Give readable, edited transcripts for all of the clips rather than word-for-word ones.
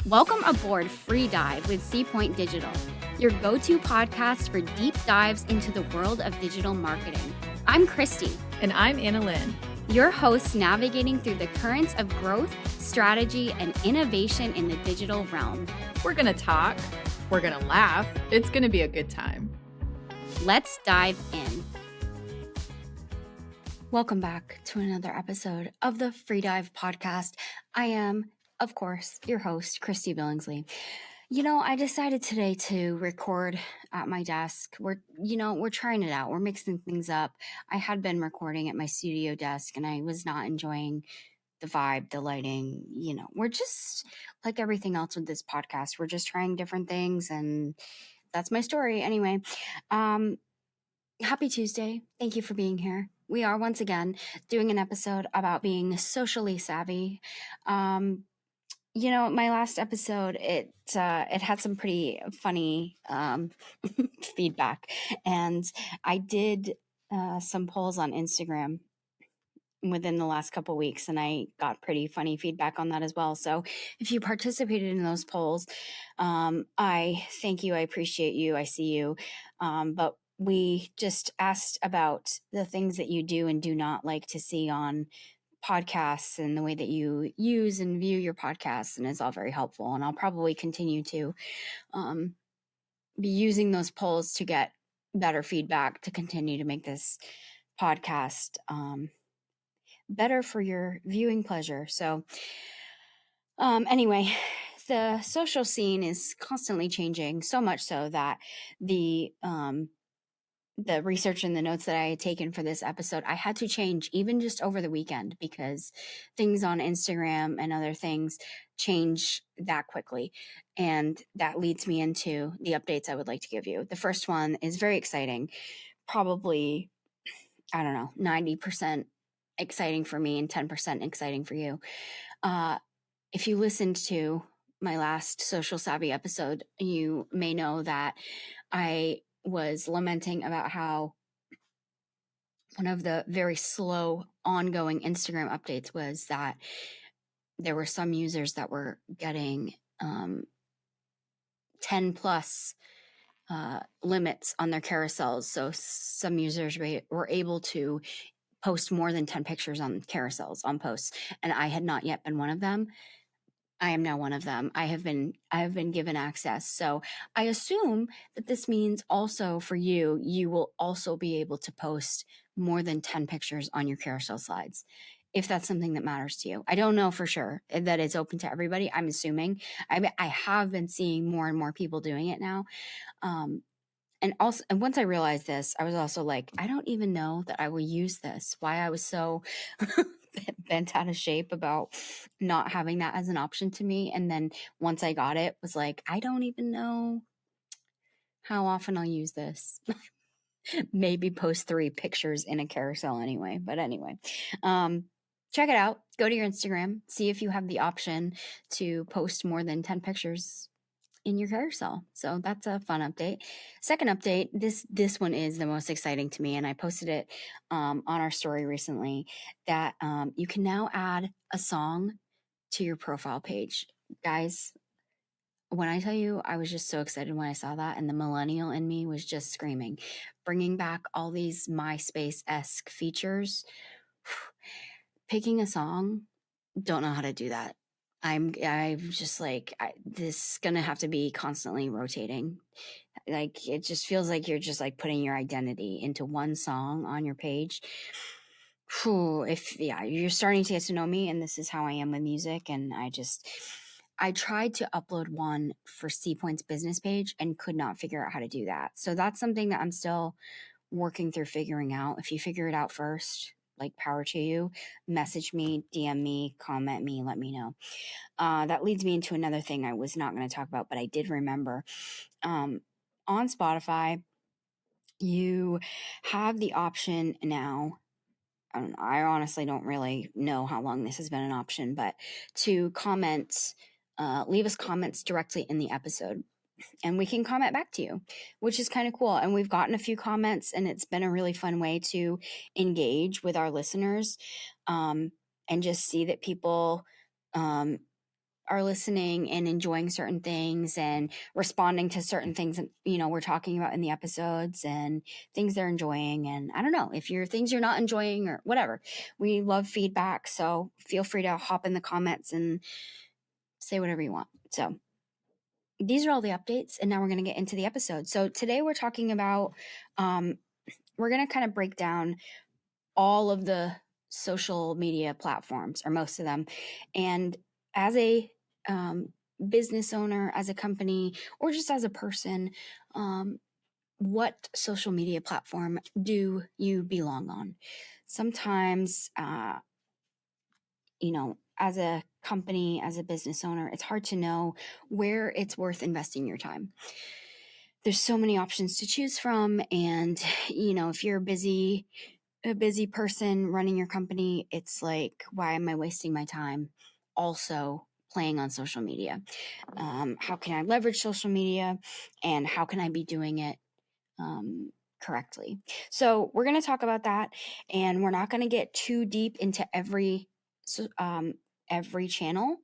Welcome aboard Free Dive with Seapoint Digital, your go-to podcast for deep dives into the world of digital marketing. I'm Kristy. And I'm Anna Lynn, your hosts navigating through the currents of growth, strategy, and innovation in the digital realm. We're going to talk, we're going to laugh, it's going to be a good time. Let's dive in. Welcome back to another episode of the Free Dive podcast. I am, of course, your host, Kristy Billingsley. I decided today to record at my desk. We're trying it out. We're mixing things up. I had been recording at my studio desk and I was not enjoying the vibe, the lighting. We're just like everything else with this podcast. We're just trying different things, and that's my story. Anyway, happy Tuesday. Thank you for being here. We are once again doing an episode about being socially savvy. My last episode, it had some pretty funny feedback, and I did some polls on Instagram within the last couple weeks, and I got pretty funny feedback on that as well. So if you participated in those polls, I thank you. I appreciate you. I see you. But we just asked about the things that you do and do not like to see on podcasts and the way that you use and view your podcasts, and it's all very helpful. And I'll probably continue to be using those polls to get better feedback to continue to make this podcast better for your viewing pleasure. So anyway, the social scene is constantly changing, so much so that the research and the notes that I had taken for this episode, I had to change even just over the weekend because things on Instagram and other things change that quickly. And that leads me into the updates I would like to give you. The first one is very exciting, probably, 90% exciting for me and 10% exciting for you. If you listened to my last Social Savvy episode, you may know that I was lamenting about how one of the very slow ongoing Instagram updates was that there were some users that were getting 10 plus limits on their carousels. So some users were able to post more than 10 pictures on carousels on posts, and I had not yet been one of them. I am now one of them. I have been given access. So I assume that this means also for you, you will also be able to post more than 10 pictures on your carousel slides, if that's something that matters to you. I don't know for sure that it's open to everybody. I'm assuming. I have been seeing more and more people doing it now. And once I realized this, I was also like, I don't even know that I will use this. Why I was so bent out of shape about not having that as an option to me. And then once I got it, was like, I don't even know how often I'll use this. Maybe post 3 pictures in a carousel anyway. But anyway, check it out. Go to your Instagram. See if you have the option to post more than 10 pictures in your carousel. So that's a fun update. Second update, this one is the most exciting to me, and I posted it on our story recently, that you can now add a song to your profile page. Guys, when I tell you, I was just so excited when I saw that, and the millennial in me was just screaming, bringing back all these MySpace-esque features. Picking a song, don't know how to do that. I'm just like, this is gonna have to be constantly rotating. Like, it just feels like you're just like putting your identity into one song on your page. You're starting to get to know me, and this is how I am with music. And I tried to upload one for Seapoint's business page and could not figure out how to do that. So that's something that I'm still working through figuring out. If you figure it out first, like, power to you. Message me, DM me, comment me, let me know. That leads me into another thing I was not going to talk about, but I did remember. On Spotify, you have the option now. I honestly don't really know how long this has been an option, but to comment, leave us comments directly in the episode, and we can comment back to you, which is kind of cool. And we've gotten a few comments, and it's been a really fun way to engage with our listeners, and just see that people are listening and enjoying certain things and responding to certain things that, we're talking about in the episodes, and things they're enjoying. And I don't know if you're things you're not enjoying or whatever. We love feedback. So feel free to hop in the comments and say whatever you want. So these are all the updates. And now we're going to get into the episode. So today we're talking about, we're going to kind of break down all of the social media platforms, or most of them. And as a business owner, as a company, or just as a person, what social media platform do you belong on? Sometimes, as a company, as a business owner, it's hard to know where it's worth investing your time. There's so many options to choose from. And, if you're a busy person running your company, it's like, why am I wasting my time also playing on social media? How can I leverage social media, and how can I be doing it correctly? So we're going to talk about that, and we're not going to get too deep into every channel,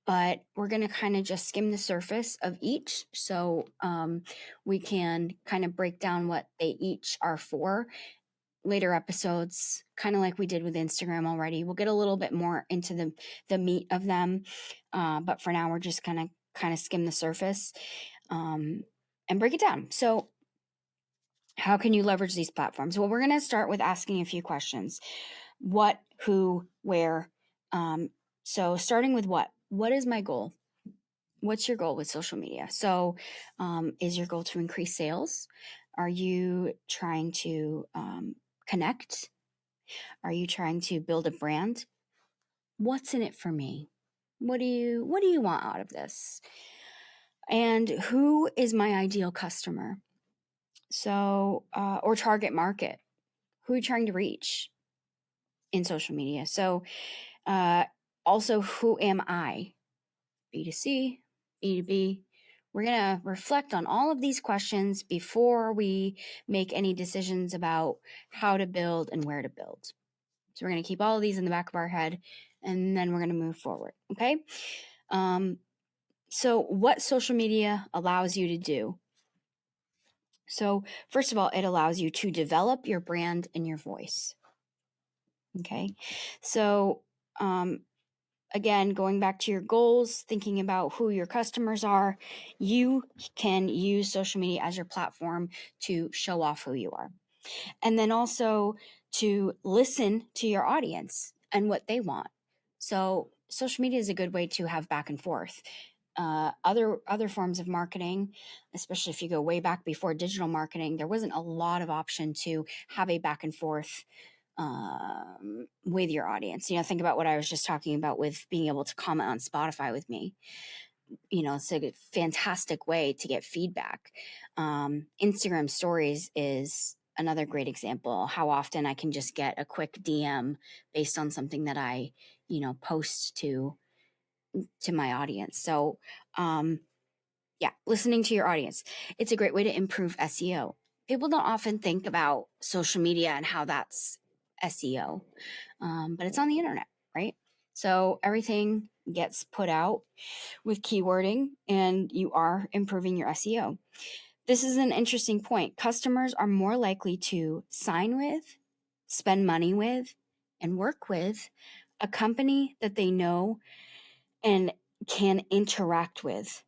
but we're going to kind of just skim the surface of each, so we can kind of break down what they each are for. Later episodes, kind of like we did with Instagram already, we'll get a little bit more into the meat of them, but for now we're just kind of skim the surface and break it down. So how can you leverage these platforms? Well, we're going to start with asking a few questions. What, who, where? So starting with what is my goal? What's your goal with social media? So is your goal to increase sales? Are you trying to connect? Are you trying to build a brand? What's in it for me? What do you want out of this? And who is my ideal customer? So, or target market? Who are you trying to reach in social media? So, also, who am I? B2C, B2B. We're going to reflect on all of these questions before we make any decisions about how to build and where to build. So we're going to keep all of these in the back of our head, and then we're going to move forward. Okay. So what social media allows you to do? So first of all, it allows you to develop your brand and your voice. Okay. So, again, going back to your goals, thinking about who your customers are, you can use social media as your platform to show off who you are. And then also to listen to your audience and what they want. So social media is a good way to have back and forth. Other forms of marketing, especially if you go way back before digital marketing, there wasn't a lot of option to have a back and forth with your audience. Think about what I was just talking about with being able to comment on Spotify with me. It's a fantastic way to get feedback. Instagram stories is another great example. How often I can just get a quick DM based on something that I, post to my audience. So, listening to your audience. It's a great way to improve SEO. People don't often think about social media and how that's SEO, but it's on the internet, right? So everything gets put out with keywording, and you are improving your SEO. This is an interesting point. Customers are more likely to sign with, spend money with, and work with a company that they know and can interact with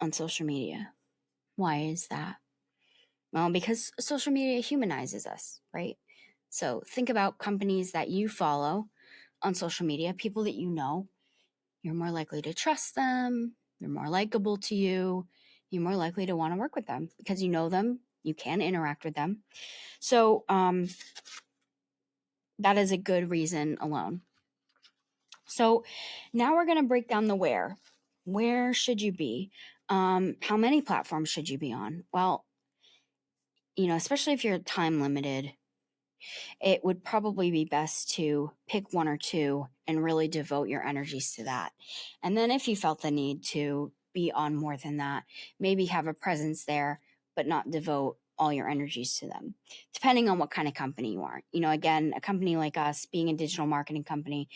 on social media. Why is that? Well, because social media humanizes us, right? So think about companies that you follow on social media, people that you know. You're more likely to trust them. They're more likable to you. You're more likely to want to work with them because you know them. You can interact with them. So that is a good reason alone. So now we're going to break down the where. Where should you be? How many platforms should you be on? Well, especially if you're time limited, it would probably be best to pick one or two and really devote your energies to that. And then if you felt the need to be on more than that, maybe have a presence there, but not devote all your energies to them, depending on what kind of company you are. Again, a company like us, being a digital marketing company,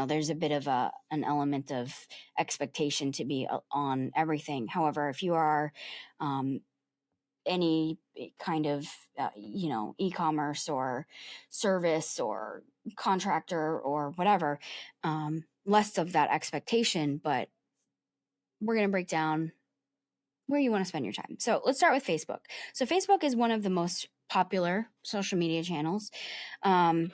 there's a bit of an element of expectation to be on everything. However, if you are any kind of e-commerce or service or contractor or whatever, less of that expectation, but we're going to break down where you want to spend your time. So let's start with Facebook. So Facebook is one of the most popular social media channels, and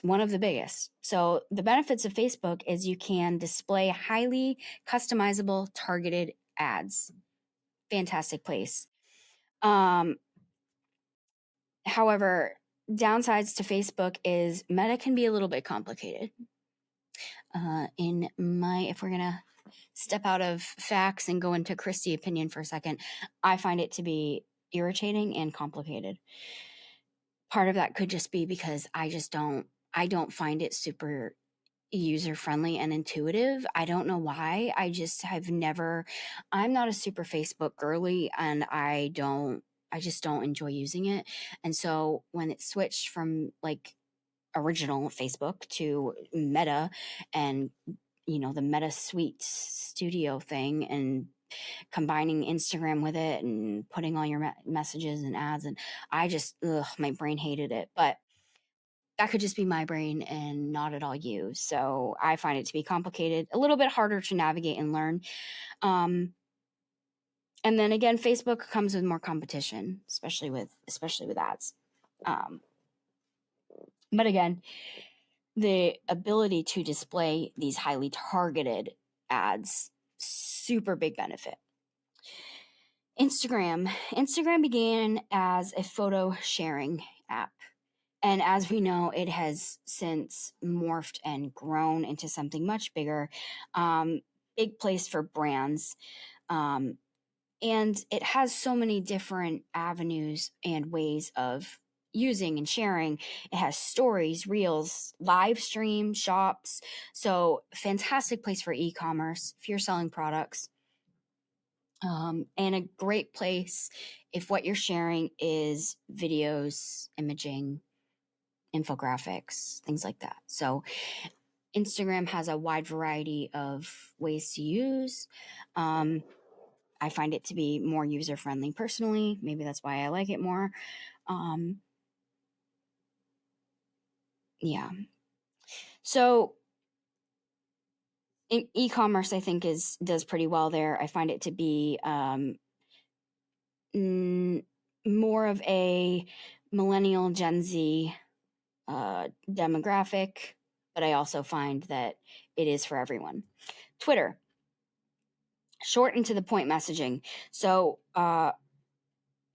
one of the biggest. So the benefits of Facebook is you can display highly customizable targeted ads. Fantastic place. However, downsides to Facebook is Meta can be a little bit complicated. If we're gonna step out of facts and go into Kristy opinion for a second, I find it to be irritating and complicated. Part of that could just be because I don't find it super user friendly and intuitive. I don't know why. I'm not a super Facebook girly, and I just don't enjoy using it. And so when it switched from like original Facebook to Meta, and the Meta Suite Studio thing, and combining Instagram with it and putting all your messages and ads, and my brain hated it. But that could just be my brain and not at all you. So I find it to be complicated, a little bit harder to navigate and learn. And then again, Facebook comes with more competition, especially with ads. But again, the ability to display these highly targeted ads, super big benefit. Instagram began as a photo sharing app. And as we know, it has since morphed and grown into something much bigger. Big place for brands. And it has so many different avenues and ways of using and sharing. It has stories, reels, live stream, shops. So fantastic place for e-commerce if you're selling products. And a great place if what you're sharing is videos, imaging, infographics, things like that. So Instagram has a wide variety of ways to use. I find it to be more user friendly personally. Maybe that's why I like it more. Yeah. So e-commerce, I think, does pretty well there. I find it to be more of a millennial Gen Z demographic, but I also find that it is for everyone. Twitter, short and to the point messaging. So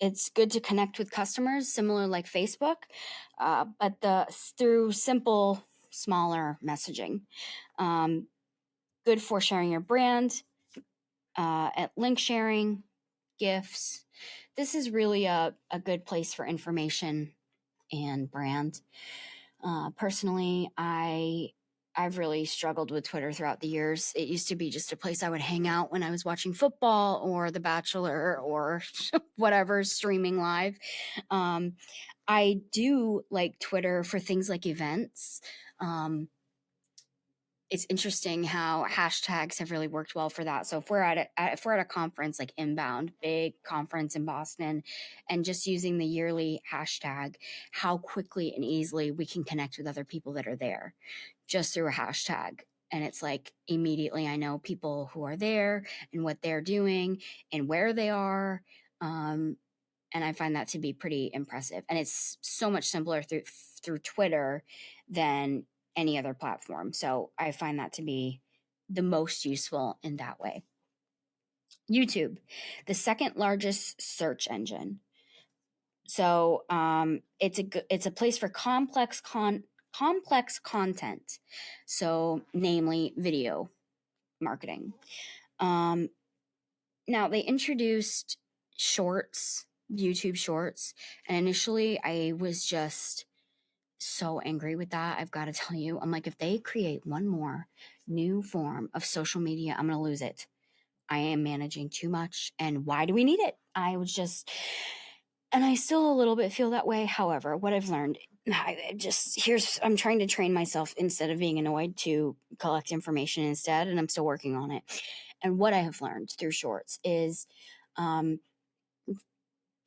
it's good to connect with customers, similar like Facebook, but through simple, smaller messaging. Good for sharing your brand, at link sharing, gifts. This is really a good place for information and brand. Personally, I've really struggled with Twitter throughout the years. It used to be just a place I would hang out when I was watching football or The Bachelor or whatever streaming live. I do like Twitter for things like events. It's interesting how hashtags have really worked well for that. So if we're at a conference like Inbound, big conference in Boston, and just using the yearly hashtag, how quickly and easily we can connect with other people that are there just through a hashtag. And it's like immediately I know people who are there and what they're doing and where they are. And I find that to be pretty impressive. And it's so much simpler through Twitter than any other platform. So I find that to be the most useful in that way. YouTube, the second largest search engine. So it's a place for complex content. So namely video marketing. Now they introduced shorts, YouTube shorts, and initially I was just so angry with that. I've got to tell you, I'm like, if they create one more new form of social media, I'm going to lose it. I am managing too much. And why do we need it? And I still a little bit feel that way. However, what I've learned, I'm trying to train myself instead of being annoyed to collect information instead, and I'm still working on it. And what I have learned through shorts is um,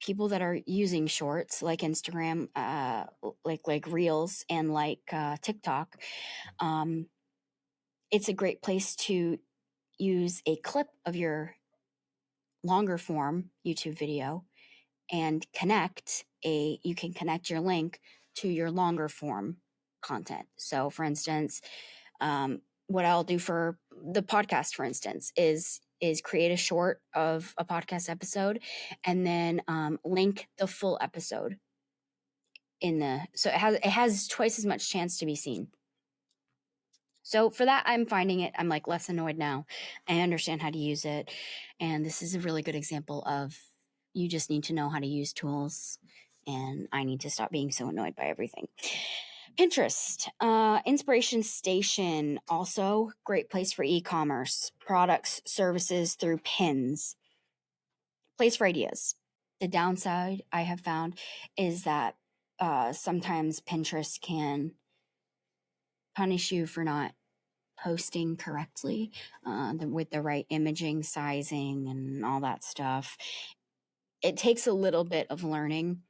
people that are using shorts like Instagram, like Reels and like TikTok, um, it's a great place to use a clip of your longer form YouTube video and you can connect your link to your longer form content. So for instance, what I'll do for the podcast, for instance, is create a short of a podcast episode and then link the full episode so it has twice as much chance to be seen. So for that, I'm finding it, I'm like less annoyed now. I understand how to use it. And this is a really good example of you just need to know how to use tools. And I need to stop being so annoyed by everything. Pinterest, Inspiration Station, also great place for e-commerce, products, services through pins, place for ideas. The downside I have found is that sometimes Pinterest can punish you for not posting correctly with the right imaging, sizing, and all that stuff. It takes a little bit of learning,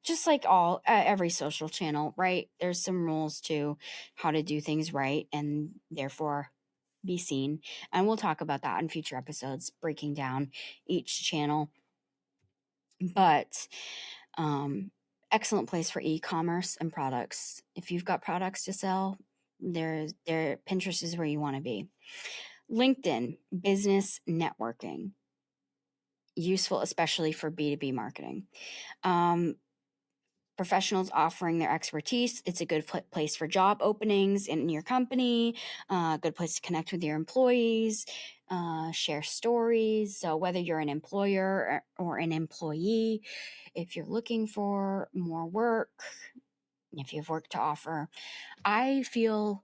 just like every social channel, right? There's some rules to how to do things right and therefore be seen. And we'll talk about that in future episodes, breaking down each channel. But excellent place for e-commerce and products. If you've got products to sell, Pinterest is where you want to be. LinkedIn, business networking, useful especially for B2B marketing. Professionals offering their expertise. It's a good place for job openings in your company, good place to connect with your employees, share stories. So whether you're an employer or an employee, if you're looking for more work, if you have work to offer, I feel,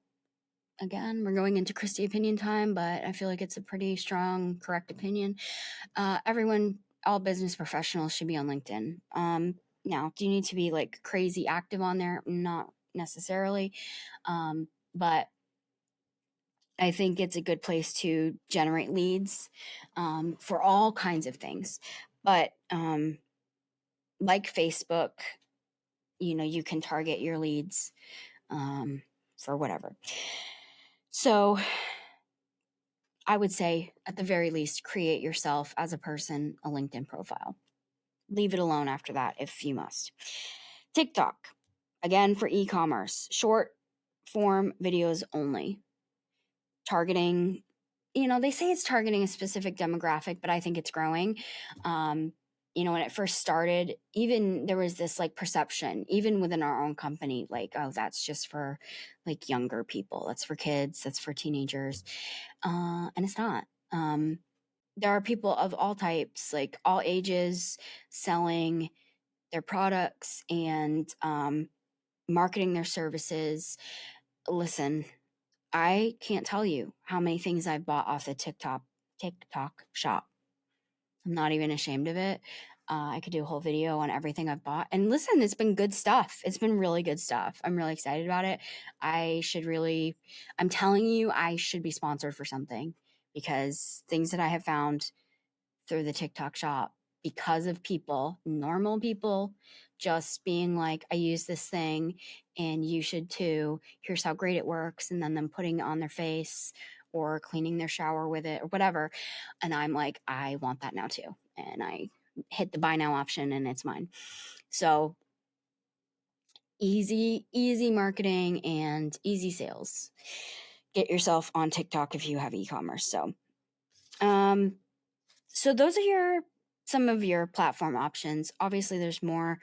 again, we're going into Kristy opinion time, but I feel like it's a pretty strong, correct opinion. All business professionals should be on LinkedIn. Now, do you need to be like crazy active on there? Not necessarily. But I think it's a good place to generate leads for all kinds of things. But like Facebook, you can target your leads for whatever. So I would say, at the very least, create yourself as a person a LinkedIn profile. Leave it alone after that if you must. TikTok, again for e-commerce, short form videos only. Targeting, they say it's targeting a specific demographic, but I think it's growing. When it first started, even there was this like perception, even within our own company, like, oh, that's just for like younger people. That's for kids. That's for teenagers. And it's not. There are people of all types, like all ages, selling their products and marketing their services. Listen, I can't tell you how many things I've bought off the TikTok shop. I'm not even ashamed of it. I could do a whole video on everything I've bought. And listen, it's been good stuff. It's been really good stuff. I'm really excited about it. I'm telling you, I should be sponsored for something because things that I have found through the TikTok shop because of normal people, just being like, I use this thing and you should too. Here's how great it works. And then them putting it on their face or cleaning their shower with it or whatever. And I'm like, I want that now too. And I hit the buy now option and it's mine. So easy some and easy sales. Get yourself on TikTok if you have e-commerce. So those are some of your platform options. Obviously, there's more.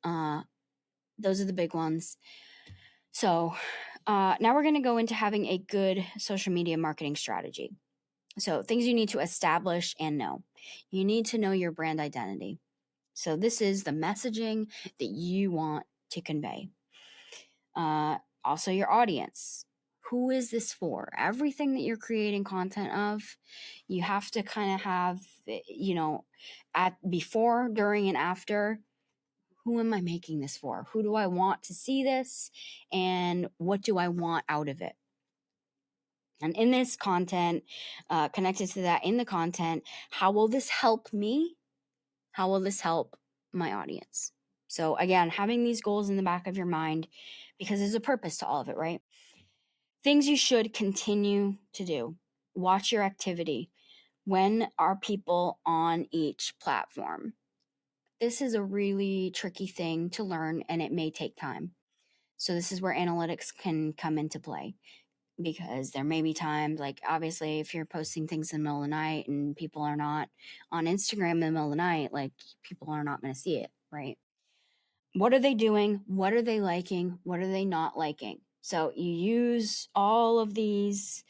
Those are the big ones. So now we're going to go into having a good social media marketing strategy. So things you need to establish and know. You need to know your brand identity. So this is the messaging that you want to convey. Also, your audience. Who is this for? Everything that you're creating content of, you have to kind of have, at before, during, and after. Who am I making this for? Who do I want to see this? And what do I want out of it? And in this content, connected to that in the content, how will this help me? How will this help my audience? So again, having these goals in the back of your mind, because there's a purpose to all of it, right? Things you should continue to do. Watch your activity. When are people on each platform? This is a really tricky thing to learn, and it may take time. So this is where analytics can come into play, because there may be times, like obviously if you're posting things in the middle of the night and people are not on Instagram in the middle of the night, like people are not going to see it, right? What are they doing? What are they liking? What are they not liking? So you use all of these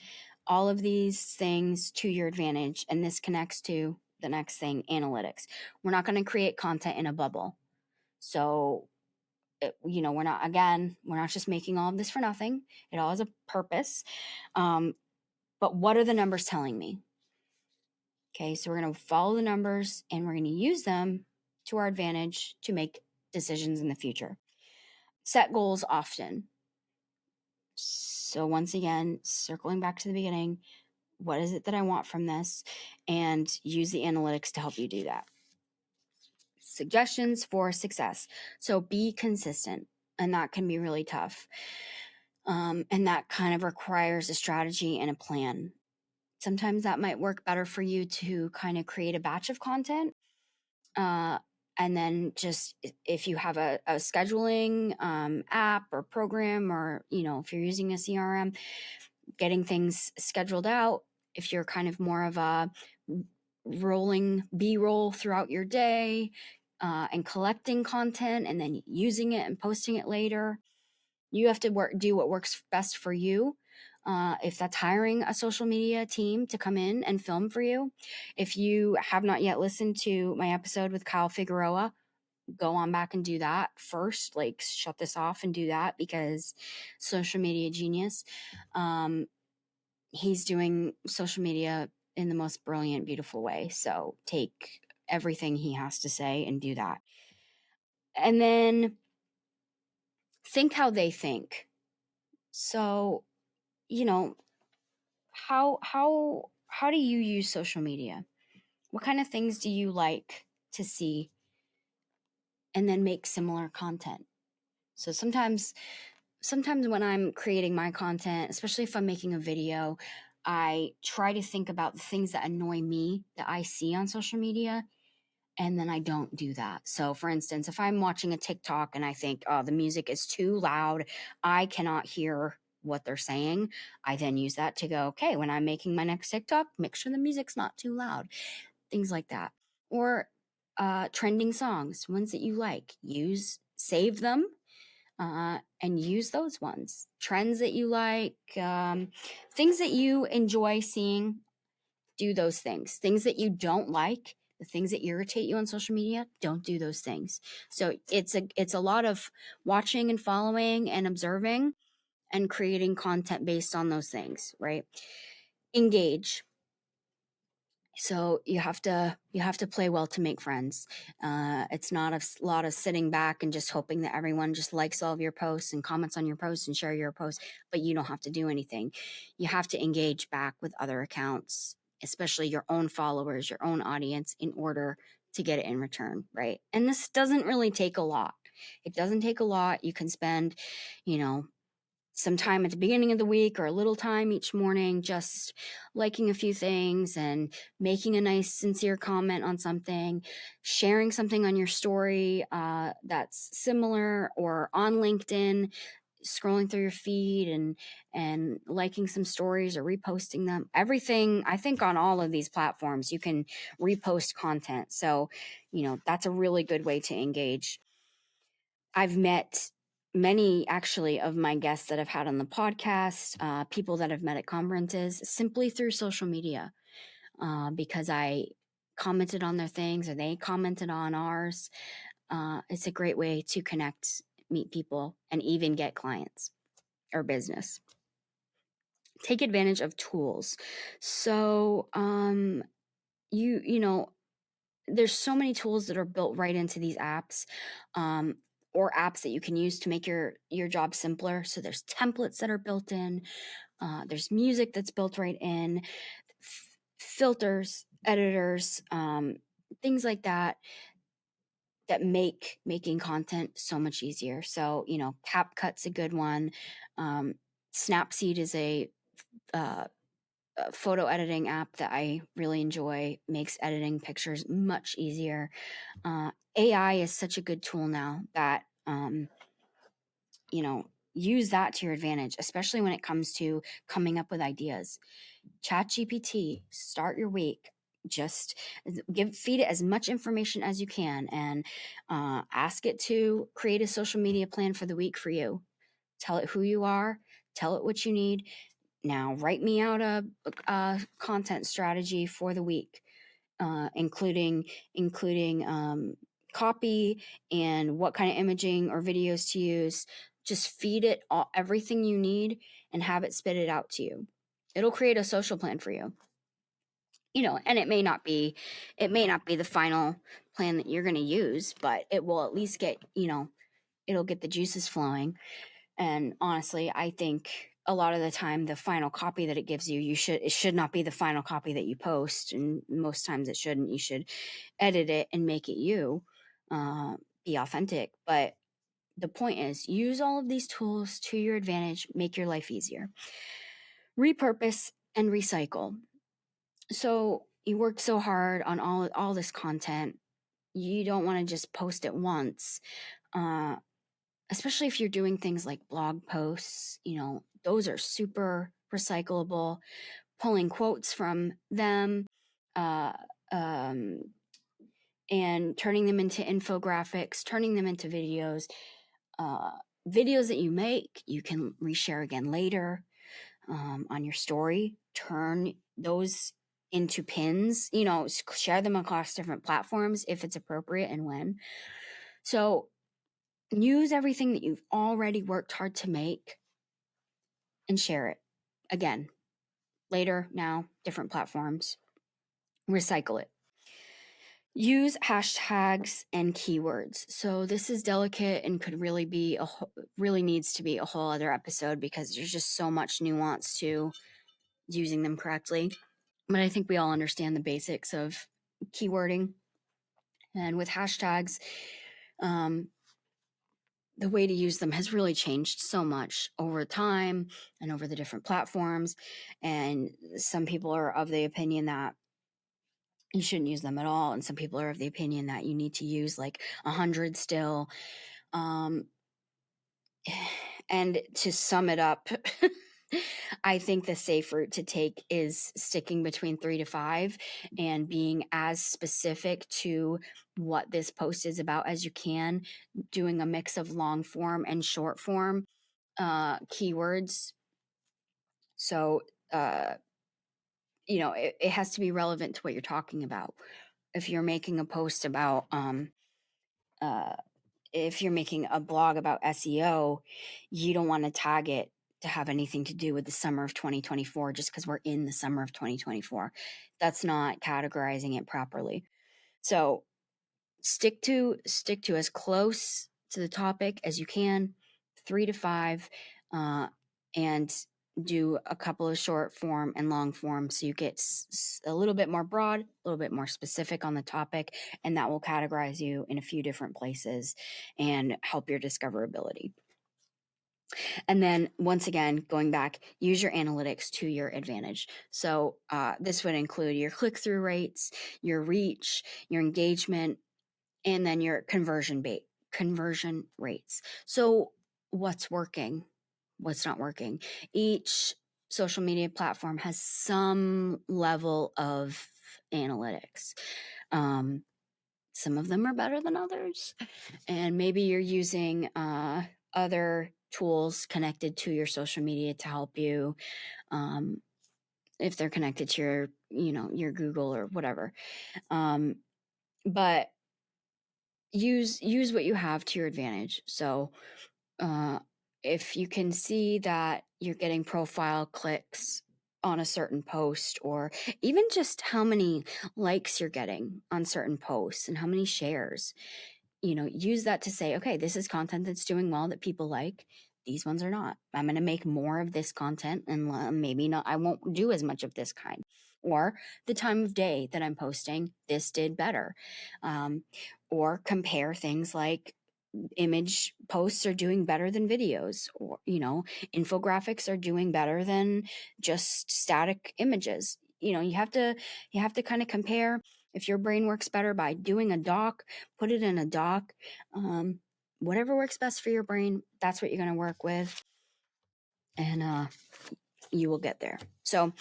things to your advantage, and this connects to the next thing, analytics. We're not going to create content in a bubble. So we're not just making all of this for nothing. It all has a purpose. But what are the numbers telling me? Okay, so we're going to follow the numbers and we're going to use them to our advantage to make decisions in the future. Set goals often. So once again, circling back to the beginning, what is it that I want from this? And use the analytics to help you do that. Suggestions for success. So be consistent, and that can be really tough. And that kind of requires a strategy and a plan. Sometimes that might work better for you to kind of create a batch of content. And then just if you have a scheduling app or program, or, if you're using a CRM, getting things scheduled out. If you're kind of more of a rolling B-roll throughout your day, and collecting content and then using it and posting it later. You have to do what works best for you. If that's hiring a social media team to come in and film for you. If you have not yet listened to my episode with Kyle Figueroa, go on back and do that first. Like, shut this off and do that, because social media genius. He's doing social media in the most brilliant, beautiful way. So take everything he has to say and do that. And then think how they think. So, how do you use social media? What kind of things do you like to see? And then make similar content. So sometimes when I'm creating my content, especially if I'm making a video, I try to think about the things that annoy me that I see on social media, and then I don't do that. So for instance, if I'm watching a TikTok and I think, oh, the music is too loud, I cannot hear what they're saying, I then use that to go, okay, when I'm making my next TikTok, make sure the music's not too loud. Things like that. Or trending songs, ones that you like, save them, and use those ones. Trends that you like, things that you enjoy seeing, do those things. Things that you don't like, the things that irritate you on social media, don't do those things. So it's a lot of watching and following and observing and creating content based on those things, right? Engage. So you have to play well to make friends. It's not a lot of sitting back and just hoping that everyone just likes all of your posts and comments on your posts and share your posts, but you don't have to do anything. You have to engage back with other accounts, especially your own followers, your own audience, in order to get it in return, right? And this doesn't really take a lot. It doesn't take a lot. You can spend, some time at the beginning of the week or a little time each morning, just liking a few things and making a nice, sincere comment on something, sharing something on your story that's similar, or on LinkedIn, scrolling through your feed and liking some stories or reposting them. Everything, I think, on all of these platforms, you can repost content. So, that's a really good way to engage. I've met many, actually, of my guests that I've had on the podcast, people that I've met at conferences, simply through social media, because I commented on their things or they commented on ours. It's a great way to connect, meet people, and even get clients or business. Take advantage of tools. So, you know, there's so many tools that are built right into these apps, or apps that you can use to make your job simpler. So there's templates that are built in. There's music that's built right in, filters, editors, things like that that make making content so much easier. So, CapCut's a good one. Snapseed is a photo editing app that I really enjoy, makes editing pictures much easier. AI is such a good tool now that, use that to your advantage, especially when it comes to coming up with ideas. Chat GPT, start your week. Just feed it as much information as you can, and ask it to create a social media plan for the week for you. Tell it who you are, tell it what you need. Now, write me out a content strategy for the week, including copy and what kind of imaging or videos to use. Just feed it everything you need and have it spit it out to you. It'll create a social plan for you. And it may not be the final plan that you're going to use, but it will at least get, it'll get the juices flowing. And honestly, I think a lot of the time the final copy that it gives you, it should not be the final copy that you post, and most times it shouldn't. You should edit it and make it you, be authentic. But the point is, use all of these tools to your advantage, make your life easier. Repurpose and recycle. So you worked so hard on all this content, you don't want to just post it once. Especially if you're doing things like blog posts, those are super recyclable. Pulling quotes from them, uh, um, and turning them into infographics, turning them into videos. Uh, Videos that you make, you can reshare again later, on your story. Turn those into pins, share them across different platforms if it's appropriate and when. So use everything that you've already worked hard to make and share it again, later, now, different platforms. Recycle it. Use hashtags and keywords. So this is delicate and could really really needs to be a whole other episode, because there's just so much nuance to using them correctly. But I think we all understand the basics of keywording. And with hashtags, the way to use them has really changed so much over time and over the different platforms. And some people are of the opinion that you shouldn't use them at all, and some people are of the opinion that you need to use like 100 still. And to sum it up, I think the safe route to take is sticking between 3 to 5 and being as specific to what this post is about as you can, doing a mix of long form and short form keywords. So, it has to be relevant to what you're talking about. If you're making a post about, if you're making a blog about SEO, you don't want to tag it to have anything to do with the summer of 2024 just because we're in the summer of 2024. That's not categorizing it properly. So stick to as close to the topic as you can, 3 to 5, and do a couple of short form and long form, so you get a little bit more broad, a little bit more specific on the topic, and that will categorize you in a few different places and help your discoverability. And then once again, going back, use your analytics to your advantage. So this would include your click-through rates, your reach, your engagement, and then your conversion rates. So what's working, what's not working? Each social media platform has some level of analytics. Some of them are better than others, and maybe you're using other tools connected to your social media to help you, if they're connected to your Google or whatever. But use what you have to your advantage. So if you can see that you're getting profile clicks on a certain post, or even just how many likes you're getting on certain posts and how many shares. Use that to say, okay, this is content that's doing well that people like. These ones are not. I'm going to make more of this content, and maybe not. I won't do as much of this kind. Or the time of day that I'm posting, this did better. Or compare things like image posts are doing better than videos, or infographics are doing better than just static images. You have to kind of compare. If your brain works better by doing a doc, put it in a doc. Whatever works best for your brain, that's what you're going to work with, and you will get there. So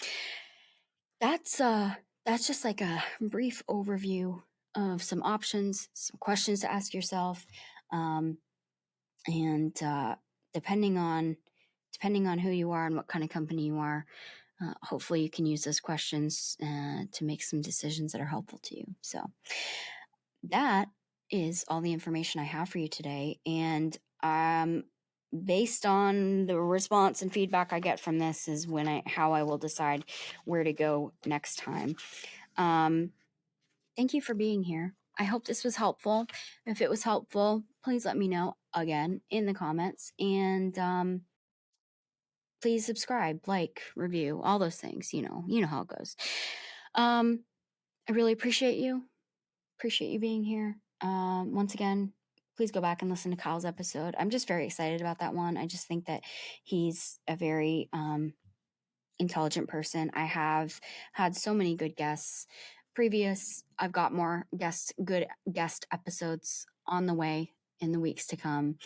that's just like a brief overview of some options, some questions to ask yourself. And depending on who you are and what kind of company you are, hopefully you can use those questions to make some decisions that are helpful to you. So that is all the information I have for you today. And based on the response and feedback I get from this is how I will decide where to go next time. Thank you for being here. I hope this was helpful. If it was helpful, please let me know again in the comments. And please subscribe, like, review, all those things. You know how it goes. I really appreciate you. Appreciate you being here. Once again, please go back and listen to Kyle's episode. I'm just very excited about that one. I just think that he's a very intelligent person. I have had so many good guests I've got more good guest episodes on the way in the weeks to come.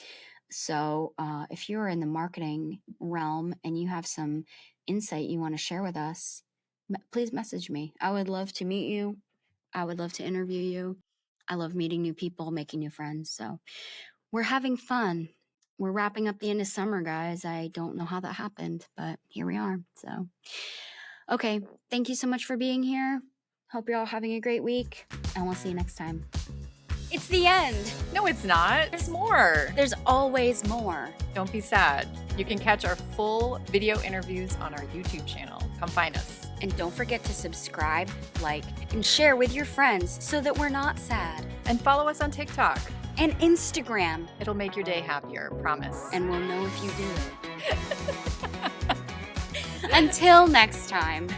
So if you're in the marketing realm and you have some insight you want to share with us, please message me. I would love to meet you. I would love to interview you. I love meeting new people, making new friends. So we're having fun. We're wrapping up the end of summer, guys. I don't know how that happened, but here we are. So, okay. Thank you so much for being here. Hope you're all having a great week, and we'll see you next time. It's the end. No, it's not. There's more. There's always more. Don't be sad. You can catch our full video interviews on our YouTube channel. Come find us. And don't forget to subscribe, like, and share with your friends so that we're not sad. And follow us on TikTok. And Instagram. It'll make your day happier, promise. And we'll know if you do. Until next time.